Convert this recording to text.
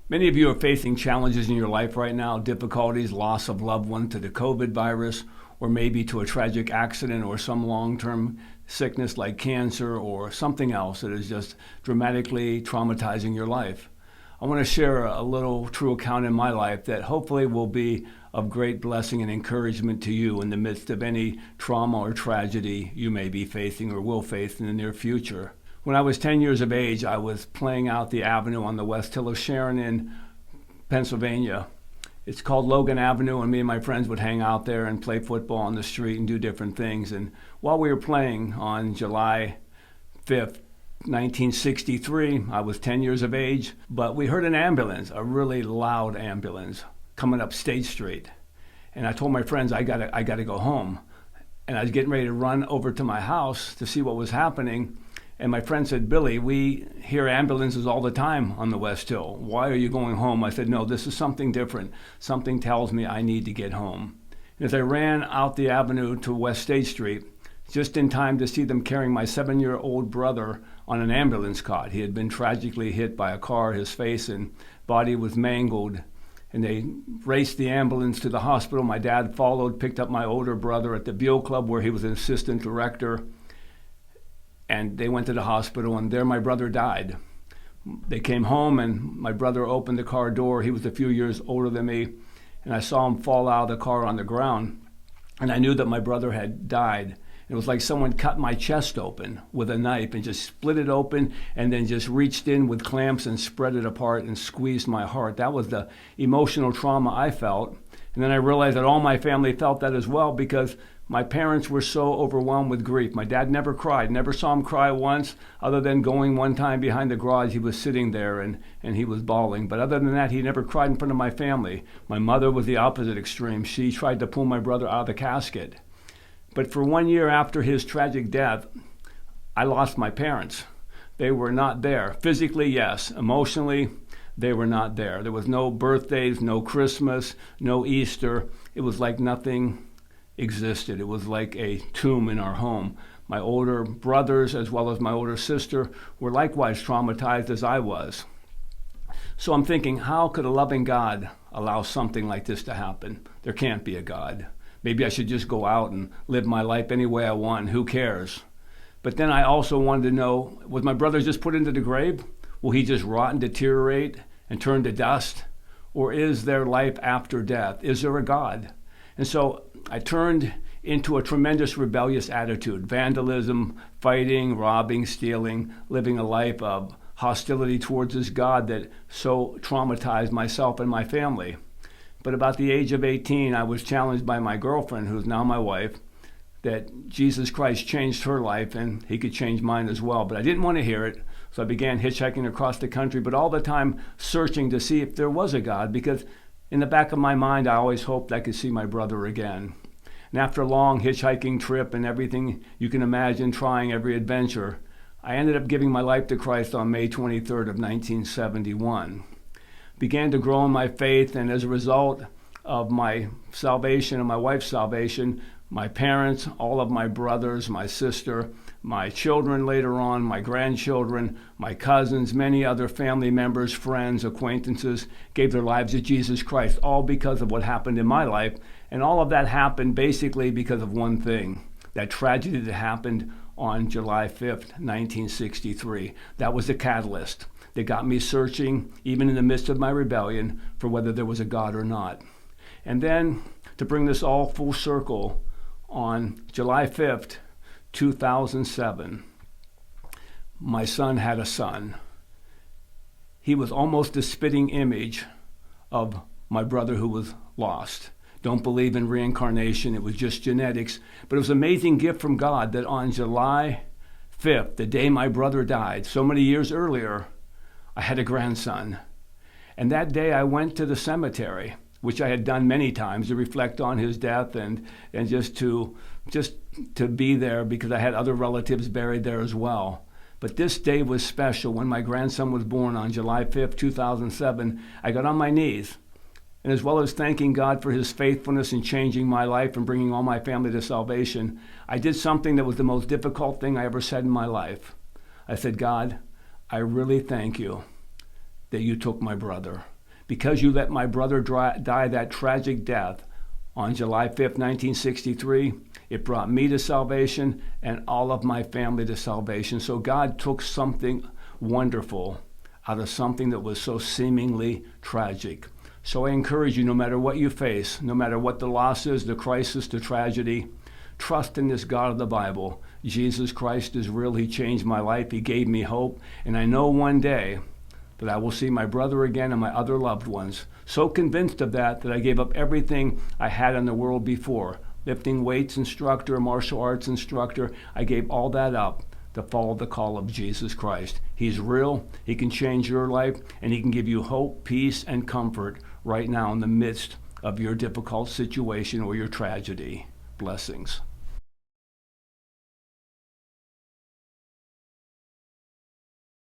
Many of you are facing challenges in your life right now, difficulties, loss of loved one to the COVID virus, or maybe to a tragic accident or some long-term sickness like cancer or something else that is just dramatically traumatizing your life. I want to share a little true account in my life that hopefully will be of great blessing and encouragement to you in the midst of any trauma or tragedy you may be facing or will face in the near future. When I was 10 years of age, I was playing out the avenue on the west hill of Sharon in Pennsylvania. It's called Logan Avenue, and me and my friends would hang out there and play football on the street and do different things. And while we were playing on July 5th, 1963, I was 10 years of age, but we heard an ambulance, a really loud ambulance, coming up State Street. And I told my friends, I gotta go home. And I was getting ready to run over to my house to see what was happening. And my friend said, Billy, we hear ambulances all the time on the West Hill. Why are you going home? I said, no, this is something different. Something tells me I need to get home. And as I ran out the avenue to West State Street, just in time to see them carrying my 7-year-old brother on an ambulance cot. He had been tragically hit by a car. His face and body was mangled. And they raced the ambulance to the hospital. My dad followed, picked up my older brother at the Beal Club where he was an assistant director. And they went to the hospital, and there my brother died. They came home, and my brother opened the car door. He was a few years older than me, and I saw him fall out of the car on the ground. And I knew that my brother had died. It was like someone cut my chest open with a knife and just split it open and then just reached in with clamps and spread it apart and squeezed my heart. That was the emotional trauma I felt. And then I realized that all my family felt that as well because my parents were so overwhelmed with grief. My dad never cried, never saw him cry once, other than going one time behind the garage. He was sitting there and he was bawling. But other than that, he never cried in front of my family. My mother was the opposite extreme. She tried to pull my brother out of the casket. But for 1 year after his tragic death, I lost my parents. They were not there. Physically, yes. Emotionally, they were not there. There was no birthdays, no Christmas, no Easter. It was like nothing existed. It was like a tomb in our home. My older brothers, as well as my older sister, were likewise traumatized as I was. So I'm thinking, how could a loving God allow something like this to happen? There can't be a God. Maybe I should just go out and live my life any way I want. Who cares? But then I also wanted to know, was my brother just put into the grave? Will he just rot and deteriorate and turn to dust? Or is there life after death? Is there a God? And so I turned into a tremendous rebellious attitude, vandalism, fighting, robbing, stealing, living a life of hostility towards this God that so traumatized myself and my family. But about the age of 18, I was challenged by my girlfriend, who's now my wife, that Jesus Christ changed her life and he could change mine as well. But I didn't want to hear it, so I began hitchhiking across the country, but all the time searching to see if there was a God, because in the back of my mind, I always hoped I could see my brother again. And after a long hitchhiking trip and everything you can imagine, trying every adventure, I ended up giving my life to Christ on May 23rd of 1971. Began to grow in my faith, and as a result of my salvation and my wife's salvation, my parents, all of my brothers, my sister, my children later on, my grandchildren, my cousins, many other family members, friends, acquaintances gave their lives to Jesus Christ, all because of what happened in my life. And all of that happened basically because of one thing, that tragedy that happened on July 5th, 1963. That was the catalyst that got me searching, even in the midst of my rebellion, for whether there was a God or not. And then, to bring this all full circle, on July 5th, 2007, my son had a son. He was almost a spitting image of my brother who was lost. Don't believe in reincarnation, it was just genetics. But it was an amazing gift from God that on July 5th, the day my brother died, so many years earlier, I had a grandson. And that day I went to the cemetery, which I had done many times to reflect on his death and just to be there because I had other relatives buried there as well. But this day was special. When my grandson was born on July 5th, 2007, I got on my knees. And as well as thanking God for his faithfulness in changing my life and bringing all my family to salvation, I did something that was the most difficult thing I ever said in my life. I said, God, I really thank you that you took my brother. Because you let my brother die that tragic death on July 5th, 1963, it brought me to salvation and all of my family to salvation. So God took something wonderful out of something that was so seemingly tragic. So I encourage you, no matter what you face, no matter what the loss is, the crisis, the tragedy, trust in this God of the Bible. Jesus Christ is real. He changed my life. He gave me hope. And I know one day that I will see my brother again and my other loved ones. So convinced of that I gave up everything I had in the world before. Lifting weights instructor, martial arts instructor, I gave all that up to follow the call of Jesus Christ. He's real. He can change your life, and he can give you hope, peace, and comfort right now in the midst of your difficult situation or your tragedy. Blessings.